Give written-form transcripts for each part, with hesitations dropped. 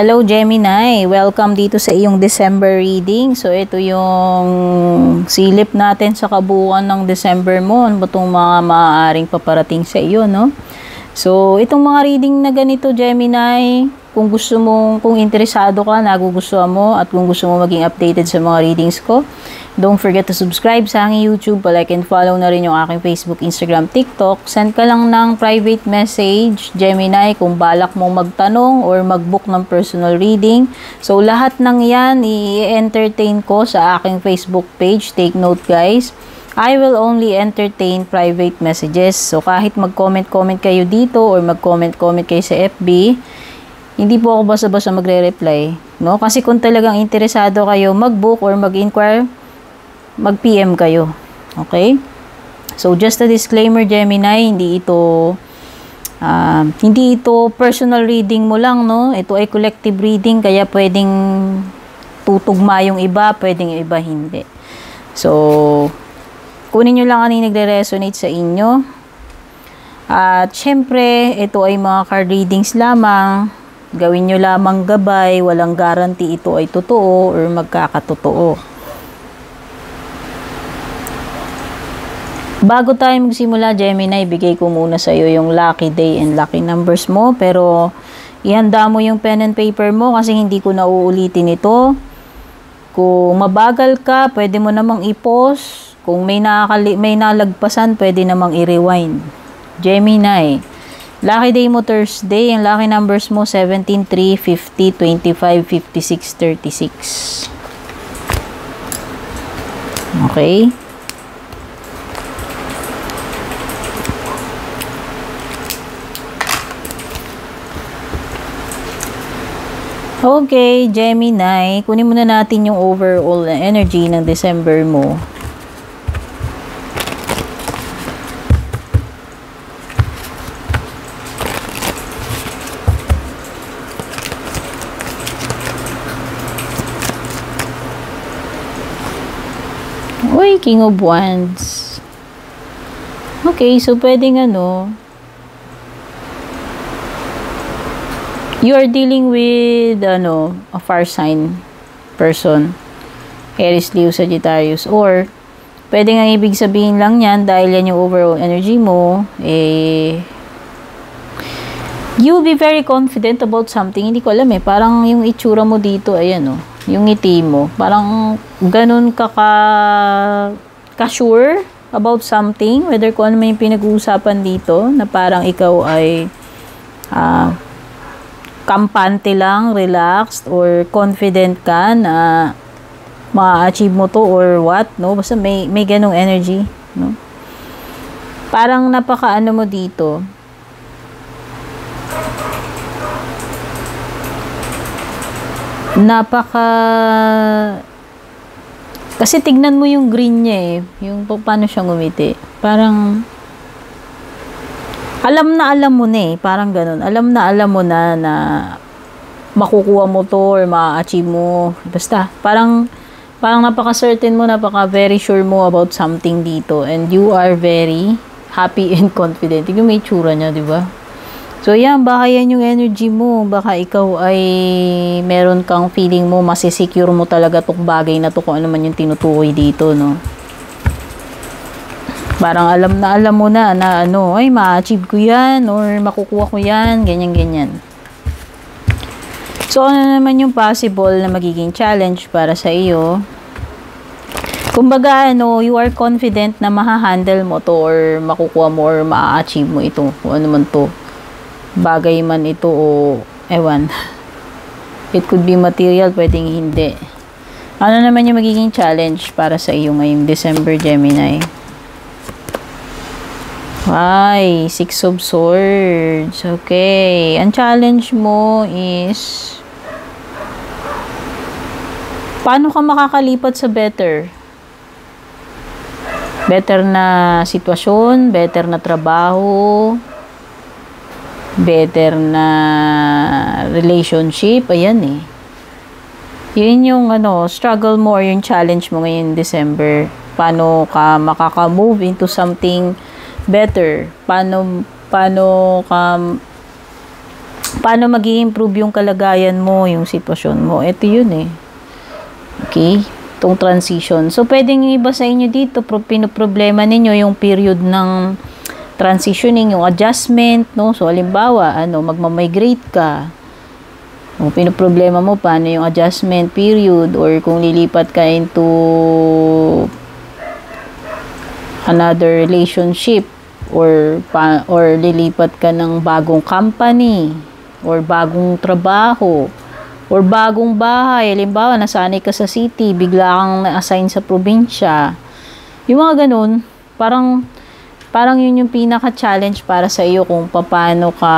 Hello Gemini, welcome dito sa iyong December reading. So ito yung silip natin sa kabuuan ng December mo. Ano ba itong mga maaaring paparating sa iyo, no? So itong mga reading na ganito Gemini, kung gusto mong, kung interesado ka, nagugustuhan mo at kung gusto mo maging updated sa mga readings ko, don't forget to subscribe sa aking YouTube, like and follow na rin yung aking Facebook, Instagram, TikTok. Send ka lang ng private message, Gemini, kung balak mong magtanong or mag-book ng personal reading. So, lahat ng yan, i-entertain ko sa aking Facebook page. Take note, guys. I will only entertain private messages. So, kahit mag-comment-comment kayo dito or mag-comment-comment kayo sa FB, hindi po ako basta-basta magre-reply. No? Kasi kung talagang interesado kayo mag-book or mag-inquire, mag-PM kayo. Okay? So, just a disclaimer, Gemini, hindi ito personal reading mo lang, no? Ito ay collective reading, kaya pwedeng tutugma yung iba, pwedeng yung iba hindi. So, kunin nyo lang ano yung nagre-resonate sa inyo. At, syempre, ito ay mga card readings lamang. Gawin nyo lamang gabay, walang guarantee ito ay totoo or magkakatotoo. Bago tayo magsimula, Gemini, bigay ko muna sa iyo yung lucky day and lucky numbers mo. Pero, ihanda mo yung pen and paper mo kasi hindi ko na uulitin ito. Kung mabagal ka, pwede mo namang i-pause. Kung may nalagpasan, pwede namang i-rewind. Gemini, lucky day mo Thursday. Ang lucky numbers mo, 17, 3, 50, 25, 56, 36. Okay? Okay, Gemini, kunin muna natin yung overall energy ng December mo. Uy, King of Wands. Okay, so pwedeng you are dealing with a fire sign person, Aries, Leo, Sagittarius, or pwede nga ibig sabihin lang yan dahil yan yung overall energy mo, you'll be very confident about something. Hindi ko alam parang yung itsura mo dito, ayan yung ngiti mo, parang ganun ka-sure about something, whether kung ano may pinag-uusapan dito, na parang ikaw ay kampante lang, relaxed, or confident ka na ma-achieve mo to or what, no? Basta may ganong energy, no? Parang napaka-ano mo dito. Kasi tignan mo yung green niya yung paano siya ngumiti. Parang alam mo na parang ganun. Alam mo na makukuha mo to or ma-achieve mo. Basta, parang napaka-certain mo, very sure mo about something dito. And you are very happy and confident. Yung may tsura niya, di ba? So, yan, baka yan yung energy mo. Baka ikaw ay meron kang feeling mo, masisecure mo talaga tong bagay na to kung ano man yung tinutukoy dito, no? Parang alam mo na ay ma-achieve ko yan or makukuha ko yan, ganyan. So, ano naman yung possible na magiging challenge para sa iyo? Kumbaga, you are confident na mahahandle mo to or makukuha mo or ma-achieve mo ito. Kung ano man to. Bagay man ito o ewan. It could be material, pwedeng hindi. Ano naman yung magiging challenge para sa iyo ngayong December, Gemini? Ay, Six of Swords. Okay. Ang challenge mo is paano ka makakalipat sa better? Better na sitwasyon, better na trabaho, better na relationship. Ayan Yun yung struggle mo or yung challenge mo ngayon December. Paano ka makaka-move into something better? Paano ka paano mag-i-improve yung kalagayan mo, yung sitwasyon mo. Ito yun eh. Okay? Itong transition. So, pwedeng yung iba sa inyo dito, pinoproblema ninyo yung period ng transitioning, yung adjustment, no? So, halimbawa, magmamigrate ka. O, pinoproblema mo, paano yung adjustment period, or kung lilipat ka into another relationship, or lilipat ka ng bagong company, or bagong trabaho, or bagong bahay. Halimbawa, nasanay ka sa city, bigla kang na-assign sa probinsya. Yung mga ganun, parang yun yung pinaka-challenge para sa iyo kung paano ka,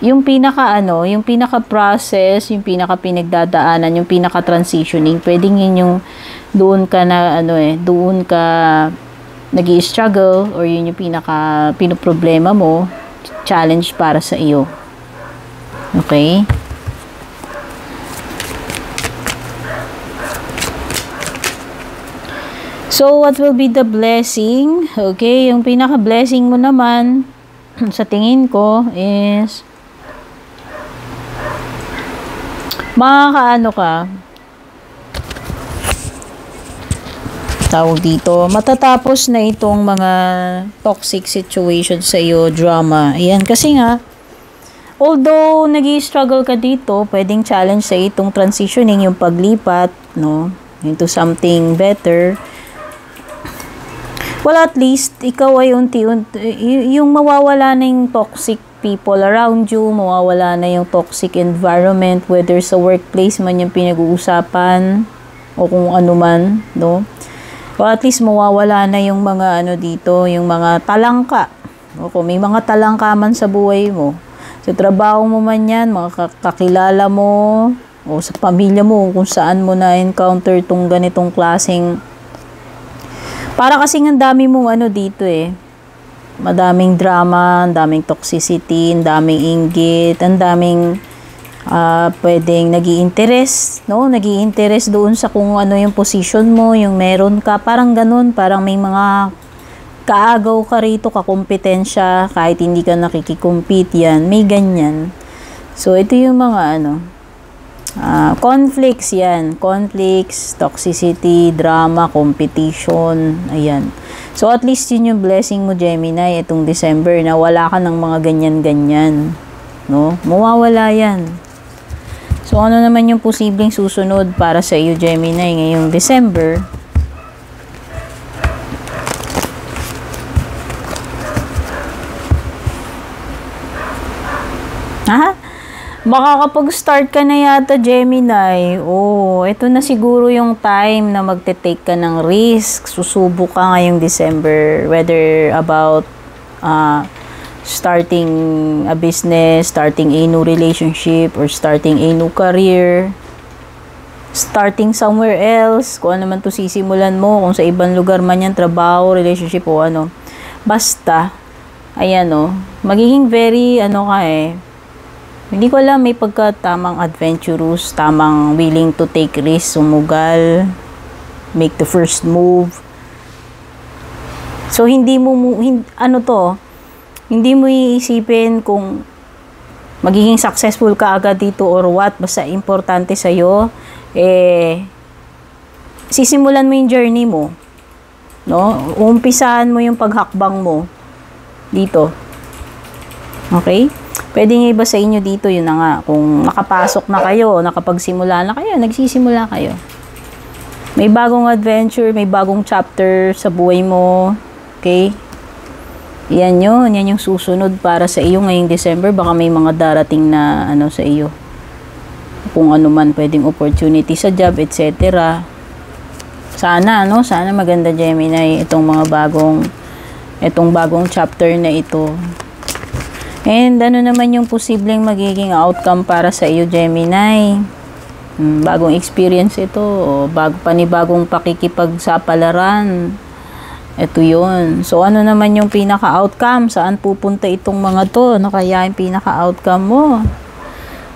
yung pinaka-process, yung pinaka-pinagdadaanan, yung pinaka-transitioning, pwedeng yun yung doon ka na, doon ka nag-i-struggle, or yun yung pinoproblema mo, challenge para sa iyo. Okay? So, what will be the blessing? Okay, yung pinaka-blessing mo naman, sa tingin ko, is, tawag dito, matatapos na itong mga toxic situations sa iyo, drama. Ayan, kasi nga, although nag-i-struggle ka dito, pwedeng challenge sa itong transitioning, yung paglipat, no, into something better. Well, at least, ikaw ay unti-unti, yung mawawala na yung toxic people around you, mawawala na yung toxic environment, whether sa workplace man yung pinag-uusapan, o kung ano man, no? Well, at least mawawala na yung mga dito, yung mga talangka. O kung may mga talangka man sa buhay mo, sa trabaho mo man yan, mga kakilala mo, o sa pamilya mo, kung saan mo na-encounter tong ganitong klaseng. Para kasing ang dami mong dito eh. Madaming drama, ang daming toxicity, ang daming inggit, ang daming pwedeng nag-i-interest, no? Nag-i-interest doon sa kung ano yung position mo, yung meron ka, parang ganun, parang may mga kaagaw ka rito, kakompetensya, kahit hindi ka nakikikompete yan, may ganyan. So, ito yung mga conflicts yan. Conflicts, toxicity, drama, competition. Ayan. So, at least yun yung blessing mo, Gemini, itong December, na wala ka ng mga ganyan-ganyan. No? Mawawala yan. So, ano naman yung posibleng susunod para sa iyo, Gemini, ngayong December? Baka kapag start ka na yata, Gemini, ito na siguro yung time na magte-take ka ng risk. Susubok ka ngayong December, whether about starting a business, starting a new relationship, or starting a new career, starting somewhere else, kung ano man to sisimulan mo, kung sa ibang lugar man yan, trabaho, relationship, o ano. Basta, ayan magiging very, hindi ko alam, may pagkatamang adventurous, tamang willing to take risks, sumugal, make the first move. So, hindi mo iisipin kung magiging successful ka agad dito or what, basta importante sa'yo, sisimulan mo yung journey mo, no? Umpisahan mo yung paghakbang mo dito. Okay? Pwede nga iba sa inyo dito, yun na nga. Kung nakapasok na kayo, nakapagsimula na kayo, nagsisimula kayo. May bagong adventure, may bagong chapter sa buhay mo. Okay? Yan yun. Yan yung susunod para sa iyo ngayong December. Baka may mga darating na sa iyo. Kung ano man pwedeng opportunity sa job, etc. Sana, Sana maganda, Gemini, itong bagong chapter na ito. And ano naman yung posibleng magiging outcome para sa iyo, Gemini? Bagong experience ito, o panibagong pakikipagsapalaran. Ito yun. So, ano naman yung pinaka-outcome? Saan pupunta itong mga to? Ano kaya yung pinaka-outcome mo?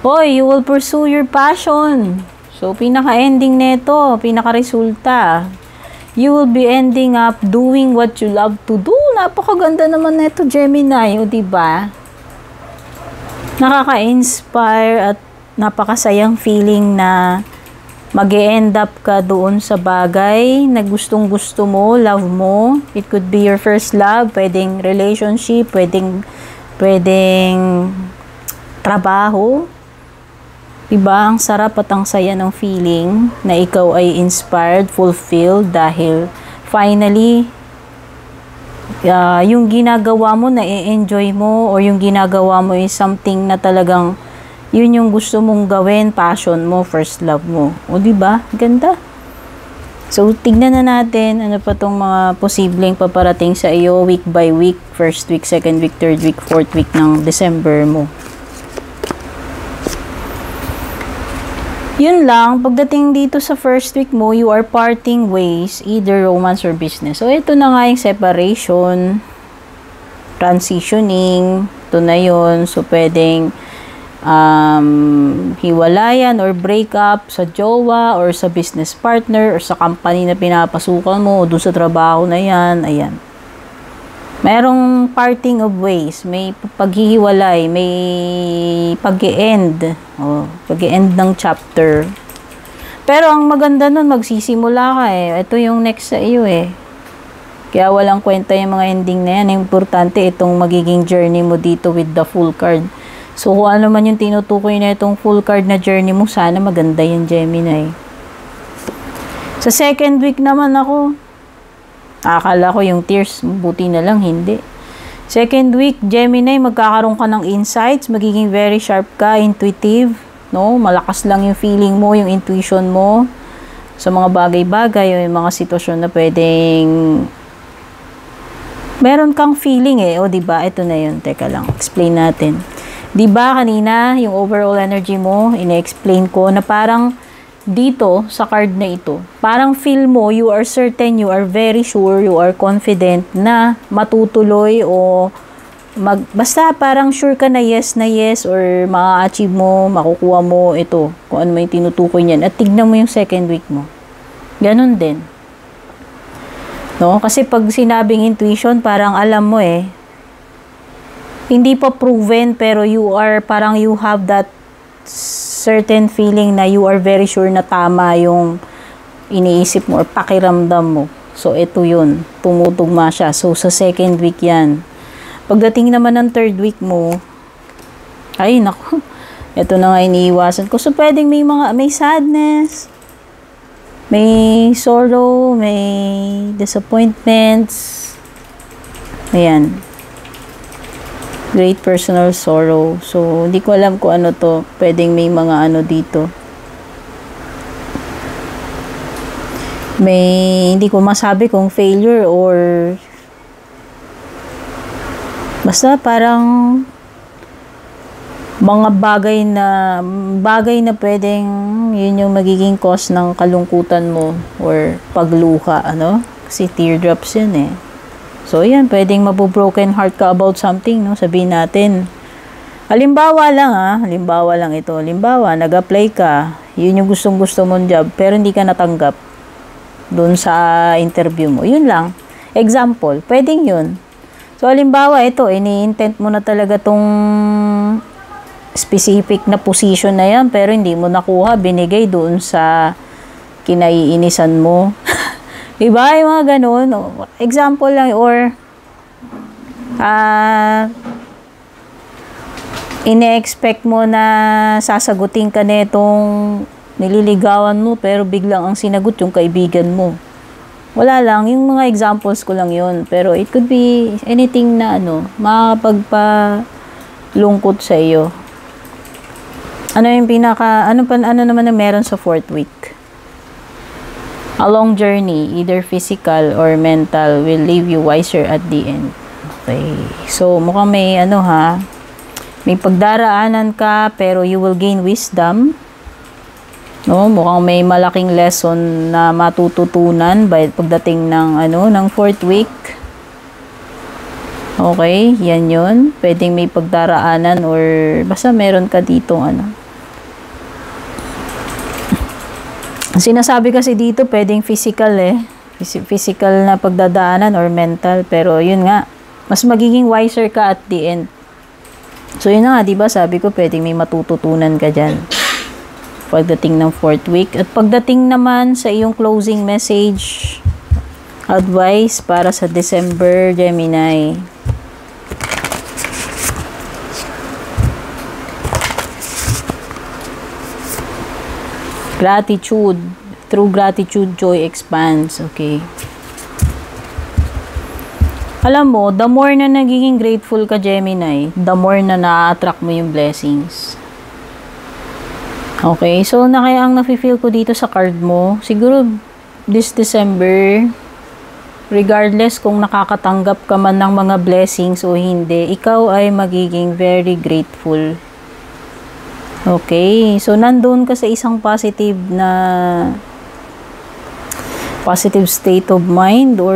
Hoy, you will pursue your passion. So, pinaka-ending nito, pinaka-resulta, you will be ending up doing what you love to do. Napakaganda naman nito, Gemini, o diba? nakaka-inspire at napakasayang feeling na mag-e-end up ka doon sa bagay na gustong-gusto mo, love mo. It could be your first love, pwedeng relationship, pwedeng trabaho. Diba? Ang sarap at ang saya ng feeling na ikaw ay inspired, fulfilled dahil finally yung ginagawa mo na i-enjoy mo or yung ginagawa mo is something na talagang yun yung gusto mong gawin, passion mo, first love mo. O diba? Ganda. So, tignan na natin ano pa tong mga posibleng paparating sa iyo week by week, first week, second week, third week, fourth week ng December mo. Yun lang, pagdating dito sa first week mo, you are parting ways, either romance or business. So, ito na nga yung separation, transitioning, ito na yun. So, pwedeng hiwalayan or break up sa jowa or sa business partner or sa company na pinapasukan mo o dun sa trabaho na yan, ayan. Merong parting of ways, may paghihiwalay, may pag-e-end, pag-e-end ng chapter. Pero ang maganda nun, magsisimula ka eh. Ito yung next sa iyo eh. Kaya walang kwenta yung mga ending na yan. Importante itong magiging journey mo dito with the full card. So kung ano man yung tinutukoy na itong full card na journey mo, sana maganda yung Gemini. Sa second week naman ako, akala ko yung tears, buti na lang, hindi. Second week, Gemini, magkakaroon ka ng insights, magiging very sharp ka, intuitive, no? Malakas lang yung feeling mo, yung intuition mo sa mga bagay-bagay, yung mga sitwasyon na pwedeng meron kang feeling eh, o diba? Ito na yun, teka lang, explain natin. Diba kanina, yung overall energy mo, ina-explain ko na parang dito, sa card na ito, parang feel mo, you are certain, you are very sure, you are confident na matutuloy o basta parang sure ka na yes or ma-achieve mo, makukuha mo ito, kung ano may tinutukoy niyan. At tignan mo yung second week mo. Ganon din. No? Kasi pag sinabing intuition, parang alam mo eh, hindi pa proven pero you have that certain feeling na you are very sure na tama yung iniisip mo or pakiramdam mo. So, ito yun. Tumutugma siya. So, sa second week yan. Pagdating naman ng third week mo, ay, naku. Ito na nga iniiwasan ko. So, pwedeng may sadness, may sorrow, may disappointments. Ayan. Great personal sorrow. So, hindi ko alam kung ano to. Pwedeng may mga ano dito. Hindi ko masabi kung failure or basta parang mga bagay na pwedeng yun yung magiging cause ng kalungkutan mo or pagluha, ano? Kasi teardrops yun eh. So, yan, pwedeng mabubroken heart ka about something, no? Sabihin natin. Halimbawa lang ito. Halimbawa, nag-apply ka, yun yung gustong-gusto mong job, pero hindi ka natanggap doon sa interview mo. Yun lang. Example, pwedeng yun. So, halimbawa, ito, ini-intent mo na talaga tong specific na position na yan, pero hindi mo nakuha, binigay doon sa kinaiinisan mo. Diba? Yung mga ganun. Example lang, or ine-expect mo na sasagutin ka netong nililigawan mo, pero biglang ang sinagot yung kaibigan mo. Wala lang. Yung mga examples ko lang yun. Pero it could be anything na makakapagpalungkot sa iyo. Ano naman na meron sa fourth week? A long journey, either physical or mental, will leave you wiser at the end. Okay. So, mukhang may may pagdaraanan ka, pero you will gain wisdom. No, mukhang may malaking lesson na matututunan pagdating ng fourth week. Okay, yan yun. Pwedeng may pagdaraanan or basta meron ka ditong Sinasabi kasi dito, pwedeng physical physical na pagdadaanan or mental. Pero yun nga, mas magiging wiser ka at the end. So, yun na nga, diba? Sabi ko, pwedeng may matututunan ka dyan pagdating ng 4th week. At pagdating naman sa iyong closing message, advice para sa December, Gemini. Gratitude. Through gratitude, joy expands. Okay. Alam mo, the more na nagiging grateful ka, Gemini, the more na na-attract mo yung blessings. Okay, so kaya ang nafe-feel ko dito sa card mo, siguro this December, regardless kung nakakatanggap ka man ng mga blessings o hindi, ikaw ay magiging very grateful. Okay, so nandun ka sa isang positive state of mind o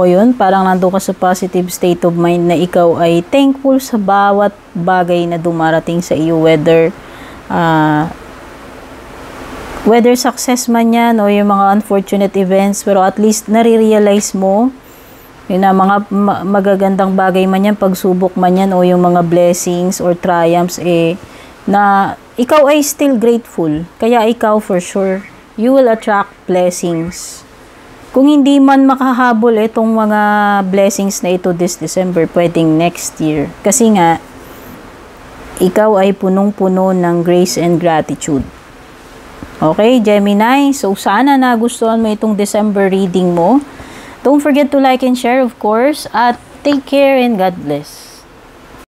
yun, parang nandun ka sa positive state of mind na ikaw ay thankful sa bawat bagay na dumarating sa iyo, whether success man yan o yung mga unfortunate events, pero at least nare-realize mo yun na mga magagandang bagay man yan, pagsubok man yan o yung mga blessings or triumphs na ikaw ay still grateful. Kaya ikaw for sure, you will attract blessings. Kung hindi man makahabol itong mga blessings na ito this December, pwedeng next year. Kasi nga, ikaw ay punong-puno ng grace and gratitude. Okay, Gemini? So, sana nagustuhan mo itong December reading mo. Don't forget to like and share, of course. At take care and God bless.